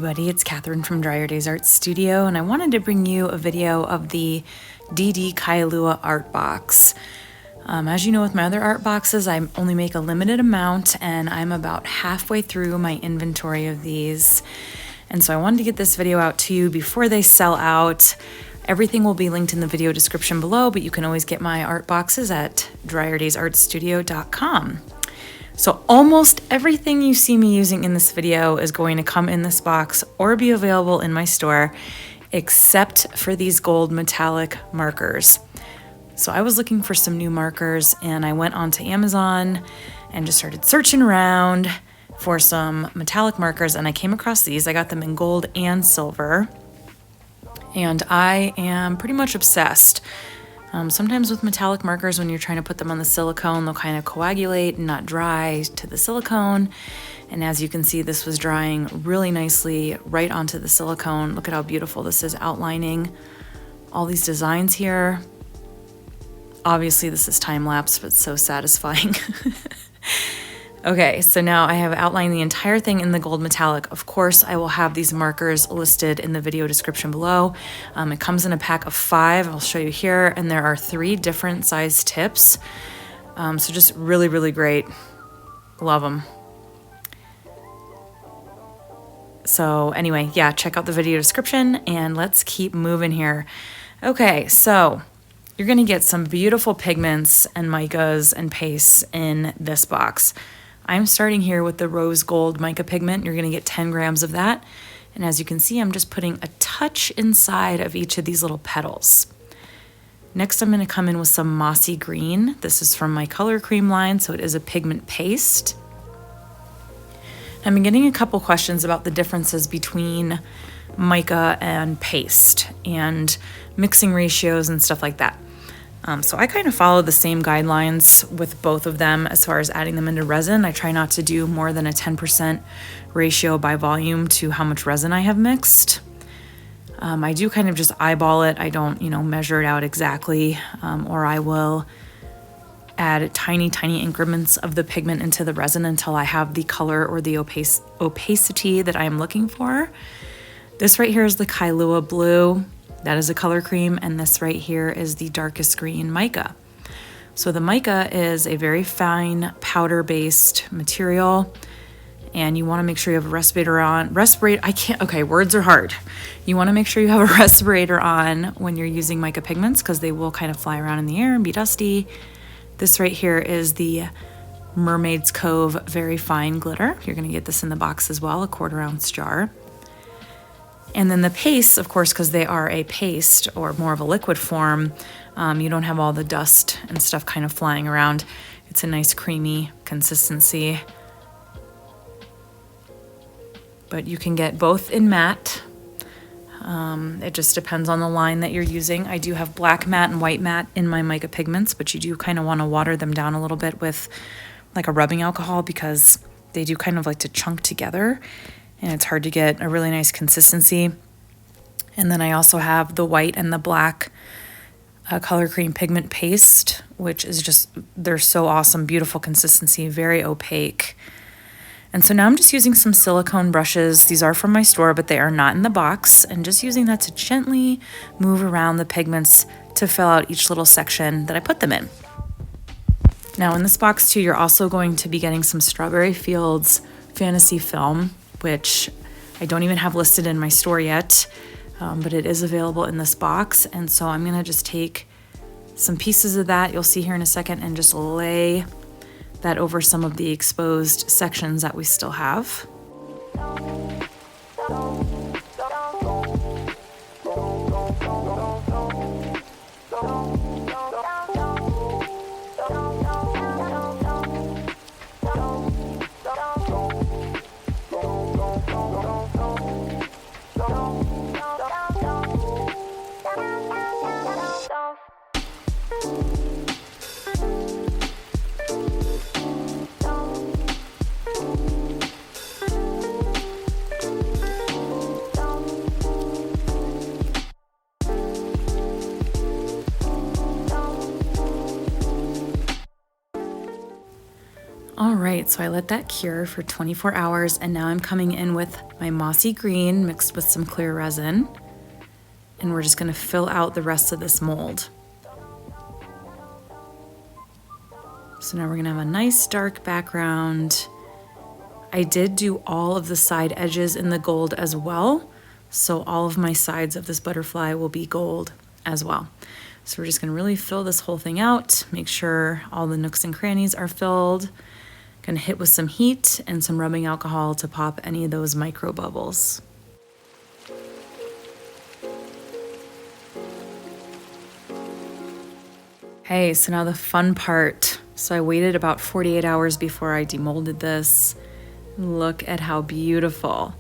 everybody, it's Catherine from Dryer Days Art Studio, and I wanted to bring you a video of the DD Kailua Art Box. As you know, with my other art boxes, I only make a limited amount, and I'm about halfway through my inventory of these. And so I wanted to get this video out to you before they sell out. Everything will be linked in the video description below, but you can always get my art boxes at dryerdaysartstudio.com. So almost everything you see me using in this video is going to come in this box or be available in my store, except for these gold metallic markers. So I was looking for some new markers, and I went onto Amazon and just started searching around for some metallic markers, and I came across these. I got them in gold and silver, and I am pretty much obsessed. Sometimes with metallic markers, when you're trying to put them on the silicone, they'll kind of coagulate and not dry to the silicone. And as you can see, this was drying really nicely right onto the silicone. Look at how beautiful this is, outlining all these designs here. Obviously, this is time-lapse, but so satisfying. Okay, so now I have outlined the entire thing in the gold metallic. Of course, I will have these markers listed in the video description below. It comes in a pack of 5, I'll show you here, and there are 3 different size tips. So just really, really great. Love them. So anyway, yeah, check out the video description, and let's keep moving here. Okay, so you're gonna get some beautiful pigments and micas and pastes in this box. I'm starting here with the rose gold mica pigment. You're gonna get 10 grams of that. And as you can see, I'm just putting a touch inside of each of these little petals. Next, I'm gonna come in with some mossy green. This is from my color cream line, so it is a pigment paste. I've been getting a couple questions about the differences between mica and paste and mixing ratios and stuff like that. So I kind of follow the same guidelines with both of them as far as adding them into resin. I try not to do more than a 10% ratio by volume to how much resin I have mixed. I do kind of just eyeball it. I don't, measure it out exactly, or I will add tiny, tiny increments of the pigment into the resin until I have the color or the opacity that I am looking for. This right here is the Kailua blue. That is a color cream, and this right here is the darkest green mica. So the mica is a very fine powder-based material, and you want to make sure you have a respirator on. Words are hard. You want to make sure you have a respirator on when you're using mica pigments, because they will kind of fly around in the air and be dusty. This right here is the Mermaid's Cove Very Fine Glitter. You're going to get this in the box as well, a 1/4 ounce jar. And then the pastes, of course, because they are a paste or more of a liquid form, you don't have all the dust and stuff kind of flying around. It's a nice creamy consistency. But you can get both in matte. It just depends on the line that you're using. I do have black matte and white matte in my mica pigments, but you do kind of want to water them down a little bit with like a rubbing alcohol, because they do kind of like to chunk together, and it's hard to get a really nice consistency. And then I also have the white and the black color cream pigment paste, which is just, they're so awesome, beautiful consistency, very opaque. And so now I'm just using some silicone brushes. These are from my store, but they are not in the box, and just using that to gently move around the pigments to fill out each little section that I put them in. Now in this box too, you're also going to be getting some Strawberry Fields Fantasy Film, which I don't even have listed in my store yet, but it is available in this box. And so I'm gonna just take some pieces of that, you'll see here in a second, and just lay that over some of the exposed sections that we still have. All right, so I let that cure for 24 hours, and now I'm coming in with my mossy green mixed with some clear resin, and we're just gonna fill out the rest of this mold. So now we're gonna have a nice dark background. I did do all of the side edges in the gold as well, so all of my sides of this butterfly will be gold as well. So we're just gonna really fill this whole thing out, make sure all the nooks and crannies are filled. Gonna hit with some heat and some rubbing alcohol to pop any of those micro bubbles. Hey, so now the fun part. So I waited about 48 hours before I demolded this. Look at how beautiful.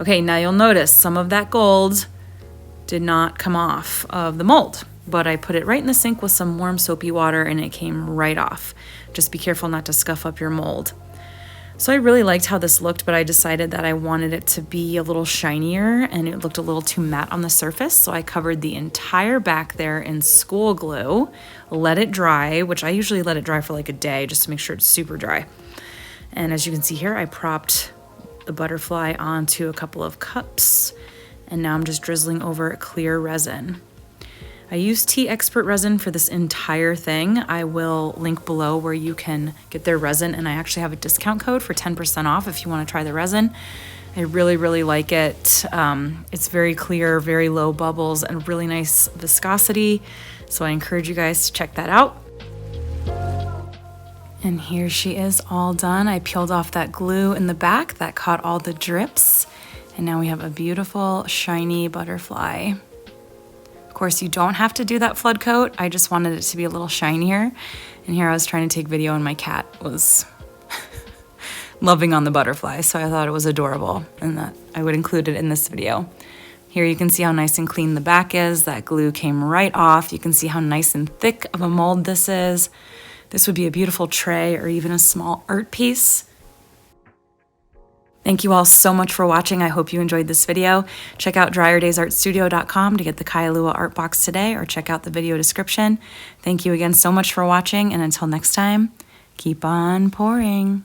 Okay, now you'll notice some of that gold did not come off of the mold, but I put it right in the sink with some warm soapy water and it came right off. Just be careful not to scuff up your mold. So I really liked how this looked, but I decided that I wanted it to be a little shinier and it looked a little too matte on the surface. So I covered the entire back there in school glue, let it dry, which I usually let it dry for like a day just to make sure it's super dry. And as you can see here, I propped the butterfly onto a couple of cups, and now I'm just drizzling over clear resin. I use Tea Expert resin for this entire thing. I will link below where you can get their resin, and I actually have a discount code for 10% off if you want to try the resin. I really, really like it. It's very clear, very low bubbles, and really nice viscosity. So I encourage you guys to check that out. And here she is all done. I peeled off that glue in the back that caught all the drips. And now we have a beautiful, shiny butterfly. Of course, you don't have to do that flood coat. I just wanted it to be a little shinier. And here I was trying to take video and my cat was loving on the butterfly. So I thought it was adorable and that I would include it in this video. Here you can see how nice and clean the back is. That glue came right off. You can see how nice and thick of a mold this is. This would be a beautiful tray or even a small art piece. Thank you all so much for watching. I hope you enjoyed this video. Check out dryerdaysartstudio.com to get the Kailua Art Box today, or check out the video description. Thank you again so much for watching, and until next time, keep on pouring.